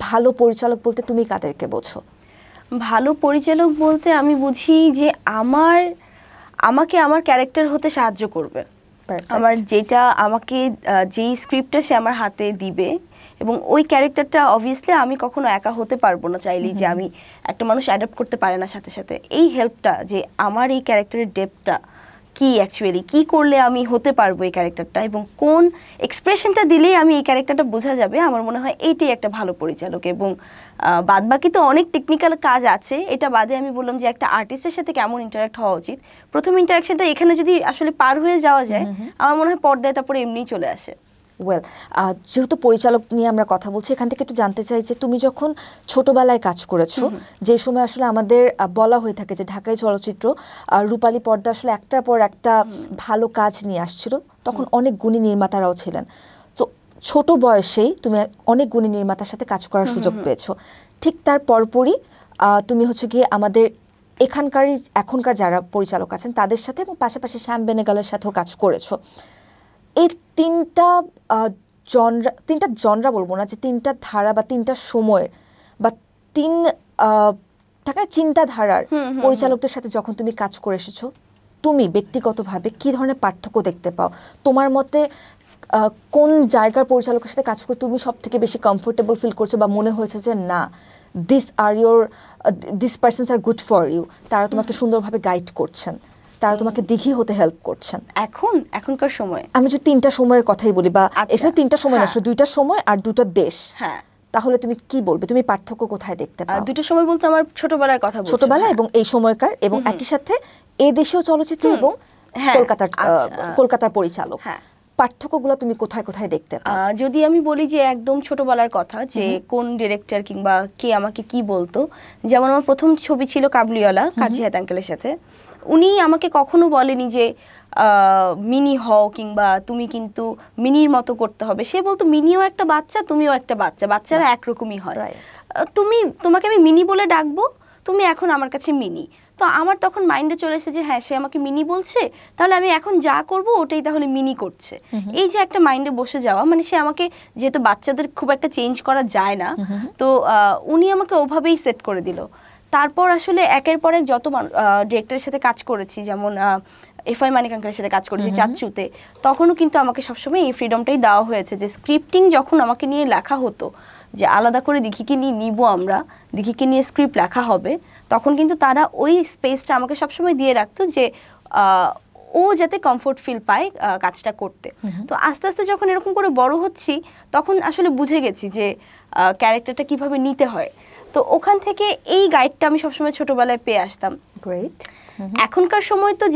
ভালো পরিচালক বলতে তুমি কাদেরকে বোঝো? ভালো পরিচালক বলতে আমি বুঝি যে আমাকে আমার ক্যারেক্টার হতে সাহায্য করবে। আমার যেটা আমাকে যেই স্ক্রিপ্টটা সে আমার হাতে দিবে এবং ওই ক্যারেক্টারটা অবভিয়াসলি আমি কখনো একা হতে পারবো না চাইলেই, যে আমি একটা মানুষ অ্যাডাপ্ট করতে পারে না সাথে সাথে। এই হেল্পটা, যে আমার এই ক্যারেক্টারের ডেপথটা কি, অ্যাকচুয়ালি কি করলে আমি হতে পারবো এই ক্যারেক্টারটা, এবং কোন এক্সপ্রেশনটা দিলেই আমি এই ক্যারেক্টারটা বোঝা যাবে, আমার মনে হয় এইটাই একটা ভালো পরিচালক। এবং বাদবাকি তো অনেক টেকনিক্যাল কাজ আছে, এটা বাদে আমি বললাম যে একটা আর্টিস্টের সাথে কেমন ইন্টারাক্ট হওয়া উচিত, প্রথম ইন্টারাকশনটা এখানে যদি আসলে পার হয়ে যাওয়া যায়, আমার মনে হয় পর্দায় তারপরে এমনিই চলে আসে। ওয়েল, যেহেতু পরিচালক নিয়ে আমরা কথা বলছি, এখান থেকে একটু জানতে চাই যে তুমি যখন ছোটবেলায় কাজ করেছো, যে সময় আসলে আমাদের বলা হয়ে থাকে যে ঢাকায় চলচ্চিত্র রূপালী পর্দা আসলে একটার পর একটা ভালো কাজ নিয়ে আসছিল, তখন অনেক গুণী নির্মাতারাও ছিলেন। তো ছোট বয়সেই তুমি অনেক গুণী নির্মাতার সাথে কাজ করার সুযোগ পেয়েছো। ঠিক তার পরপরই তুমি হচ্ছে গিয়ে আমাদের এখনকার যারা পরিচালক আছেন তাদের সাথে, এবং পাশাপাশি শ্যাম বেনেগালের সাথেও কাজ করেছো। এই তিনটা জনরা বলবো না, যে তিনটা ধারা বা তিনটা সময়ের বা থাকে চিন্তাধারার পরিচালকদের সাথে যখন তুমি কাজ করে এসেছো, তুমি ব্যক্তিগতভাবে কি ধরনের পার্থক্য দেখতে পাও? তোমার মতে কোন জায়গার পরিচালকের সাথে কাজ করে তুমি সব থেকে বেশি কমফোর্টেবল ফিল করছো, বা মনে হয়েছে যে না, this persons are good for you, তারা তোমাকে সুন্দরভাবে গাইড করছেন, তারা তোমাকে দিঘি হতে হেল্প করছেন? এখনকার সময় আমি যদি তিনটা সময়ের কথাই বলি, বা এসে তিনটা সময় না, দুইটা সময় আর দুটো দেশ, তাহলে তুমি কি বলবে? তুমি পার্থক্য কোথায় দেখতে পাও? দুটো সময় বলতে আমার ছোটবেলার কথা বলছি, ছোটবেলা এবং এই সময়কার, এবং একই সাথে এই দেশীয় চলচ্চিত্র এবং কলকাতার পরিচালক, পার্থক্যগুলো তুমি কোথায় কোথায় দেখতে পাও? যদি আমি বলি যে একদম ছোটবেলার কথা, যে কোন ডিরেক্টর কিংবা কে আমাকে কি বলতো, যেমন আমার প্রথম ছবি ছিল কাবুলিওয়ালা, কাজী হায়াত আঙ্কেলের সাথে। উনি আমাকে কখনো বলেনি যে মিনি হও কিংবা তুমি কিন্তু মিনির মতো করতে হবে। সে বলতো মিনিও একটা বাচ্চা, তুমিও একটা বাচ্চা, বাচ্চারা একরকমই হয়, তোমাকে আমি মিনি বলে ডাকবো, তুমি এখন আমার কাছে মিনি। তো আমার তখন মাইন্ডে চলে এসে যে হ্যাঁ, সে আমাকে মিনি বলছে, তাহলে আমি এখন যা করব ওটাই তাহলে মিনি করছে। এই যে একটা মাইন্ডে বসে যাওয়া, মানে সে আমাকে, যেহেতু বাচ্চাদের খুব একটা চেঞ্জ করা যায় না, তো উনি আমাকে ওভাবেই সেট করে দিল। তারপর আসলে একের পর এক যত ডিরেক্টরের সাথে কাজ করেছি, যেমন এফআই মানিক আঙ্কেলের সাথে কাজ করেছি চাচ্চুতে, তখনও কিন্তু আমাকে সবসময় এই ফ্রিডমটাই দেওয়া হয়েছে যে স্ক্রিপ্টিং যখন আমাকে নিয়ে লেখা হতো, যে আলাদা করে দিঘিকে নিয়ে নিব আমরা, দিঘিকে নিয়ে স্ক্রিপ্ট লেখা হবে, তখন কিন্তু তারা ওই স্পেসটা আমাকে সবসময় দিয়ে রাখতো যে ও যাতে কমফোর্ট ফিল পায় কাজটা করতে। তো আস্তে আস্তে যখন এরকম করে বড় হচ্ছি, তখন আসলে বুঝে গেছি যে ক্যারেক্টারটা কিভাবে নিতে হয়। তো ওখান থেকে এই গাইডটা আমি সবসময় ছোটবেলায় পেয়ে আসতাম। গ্রেট। এখনকার সময় তো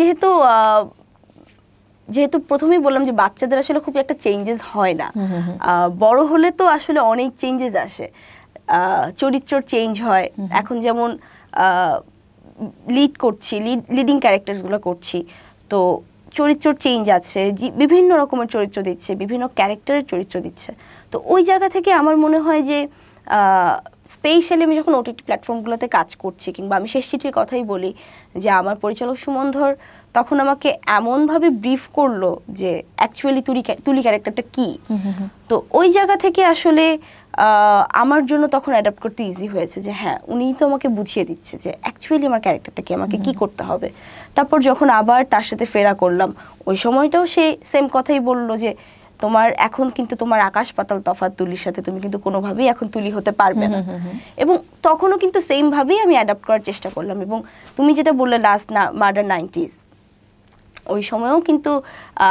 যেহেতু প্রথমেই বললাম যে বাচ্চাদের আসলে খুব একটা চেঞ্জেস হয় না, বড় হলে তো আসলে অনেক চেঞ্জেস আসে, চরিত্র চেঞ্জ হয়। এখন যেমন লিডিং ক্যারেক্টারসগুলো করছি, তো চরিত্র চেঞ্জ আছে, বিভিন্ন রকমের চরিত্র দিচ্ছে, বিভিন্ন ক্যারেক্টারের চরিত্র দিচ্ছে। তো ওই জায়গা থেকে আমার মনে হয় যে স্পেশালি আমি যখন ওটিটি প্ল্যাটফর্মগুলোতে কাজ করছি, কিংবা আমি শেষ চিঠির কথাই বলি, যে আমার পরিচালক সুমন ধর তখন আমাকে এমনভাবে ব্রিফ করলো যে অ্যাকচুয়ালি তুলি ক্যারেক্টারটা কি। তো ওই জায়গা থেকে আসলে আমার জন্য তখন অ্যাডাপ্ট করতে ইজি হয়েছে, যে হ্যাঁ, উনিই তো আমাকে বুঝিয়ে দিচ্ছে যে অ্যাকচুয়ালি আমার ক্যারেক্টারটা কি, আমাকে কি করতে হবে। তারপর যখন আবার তার সাথে ফেরা করলাম, ওই সময়টাও সে সেম কথাই বললো যে তোমার এখন কিন্তু তোমার আকাশ পাতাল তফাৎ তুলির সাথে, তুমি কিন্তু কোনোভাবেই এখন তুলি হতে পারবে না। এবং তখনও কিন্তু সেম ভাবেই আমি অ্যাডাপ্ট করার চেষ্টা করলাম। এবং তুমি যেটা বললে লাস্ট মার্ডার 90s, ওই সময়ও কিন্তু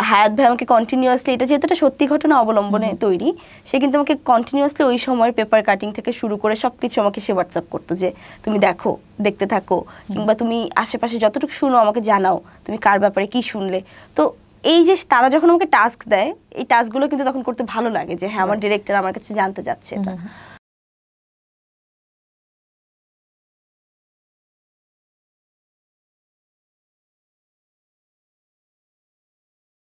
হায়াত ভাই আমাকে কন্টিনিউয়াসলি, এটা যেহেতু একটা সত্যি ঘটনা অবলম্বনে তৈরি, সে কিন্তু আমাকে কন্টিনিউয়াসলি ওই সময়ের পেপার কাটিং থেকে শুরু করে সব কিছু আমাকে সে হোয়াটসঅ্যাপ করতো, যে তুমি দেখতে থাকো, কিংবা তুমি আশেপাশে যতটুকু শুনো আমাকে জানাও, তুমি কার ব্যাপারে কি শুনলে। তো এই যে তারা যখন আমাকে টাস্ক দেয়, এই টাস্কগুলো কিন্তু তখন করতে ভালো লাগে, যে হ্যাঁ, আমার ডিরেক্টর আমার কাছে জানতে যাচ্ছে এটা।